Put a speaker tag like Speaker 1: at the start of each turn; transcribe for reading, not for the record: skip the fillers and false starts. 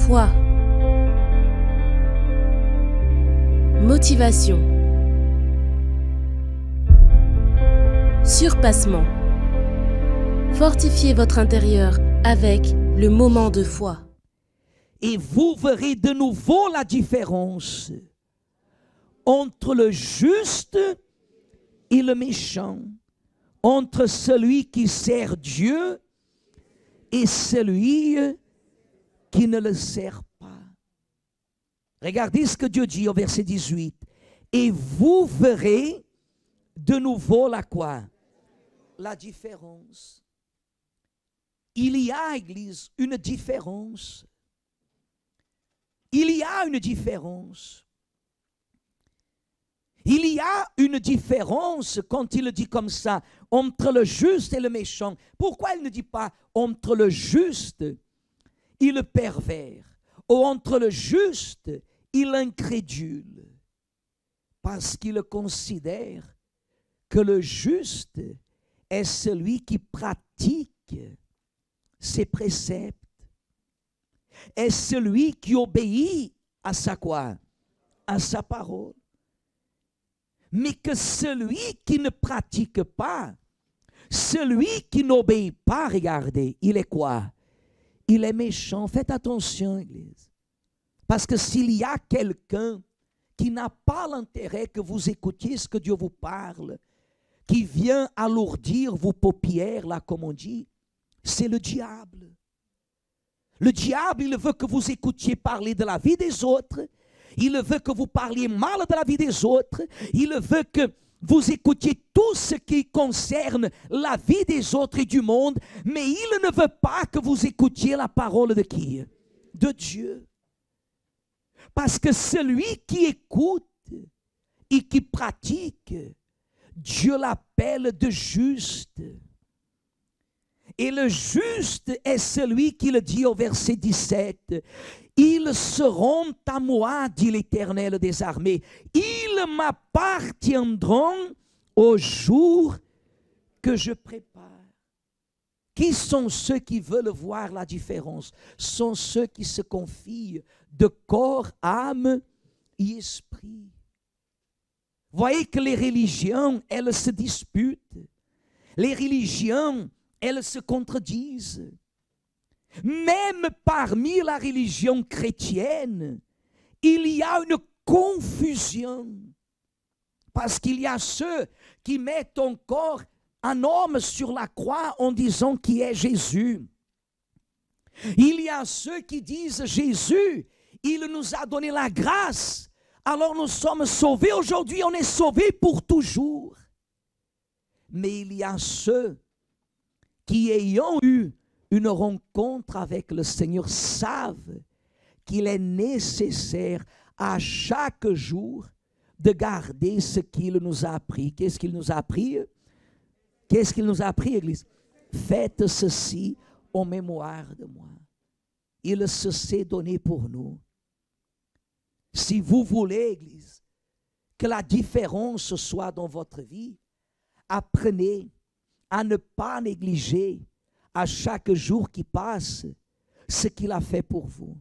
Speaker 1: Foi. Motivation. Surpassement. Fortifiez votre intérieur avec le moment de foi.
Speaker 2: Et vous verrez de nouveau la différence entre le juste et le méchant, entre celui qui sert Dieu et celui qui ne le sert pas. Regardez ce que Dieu dit au verset 18. Et vous verrez de nouveau la quoi? La différence. Il y a, Église, une différence. Il y a une différence. Il y a une différence quand il dit comme ça, entre le juste et le méchant. Pourquoi il ne dit pas entre le juste et le pervers, ou entre le juste et l'incrédule? Parce qu'il considère que le juste est celui qui pratique ses préceptes, est celui qui obéit à sa quoi? À sa parole. Mais que celui qui ne pratique pas, celui qui n'obéit pas, regardez, il est quoi? Il est méchant. Faites attention, Église. Parce que s'il y a quelqu'un qui n'a pas l'intérêt que vous écoutiez ce que Dieu vous parle, qui vient alourdir vos paupières, là, comme on dit, c'est le diable. Le diable, il veut que vous écoutiez parler de la vie des autres. Il veut que vous parliez mal de la vie des autres. Il veut que vous écoutiez tout ce qui concerne la vie des autres et du monde. Mais il ne veut pas que vous écoutiez la parole de qui? De Dieu. Parce que celui qui écoute et qui pratique, Dieu l'appelle de juste. Et le juste est celui qui le dit au verset 17. Ils seront à moi, dit l'Éternel des armées. Ils m'appartiendront au jour que je prépare. Qui sont ceux qui veulent voir la différence? Sont ceux qui se confient de corps, âme et esprit. Voyez que les religions, elles se disputent. Les religions, elles se contredisent. Même parmi la religion chrétienne, il y a une confusion. Parce qu'il y a ceux qui mettent encore un homme sur la croix en disant qui est Jésus. Il y a ceux qui disent Jésus, il nous a donné la grâce, alors nous sommes sauvés. Aujourd'hui, on est sauvés pour toujours. Mais il y a ceux qui, ayant eu une rencontre avec le Seigneur, savent qu'il est nécessaire à chaque jour de garder ce qu'il nous a appris. Qu'est-ce qu'il nous a appris? Qu'est-ce qu'il nous a appris, Église? Faites ceci en mémoire de moi. Il se s'est donné pour nous. Si vous voulez, Église, que la différence soit dans votre vie, apprenez à ne pas négliger à chaque jour qui passe ce qu'il a fait pour vous.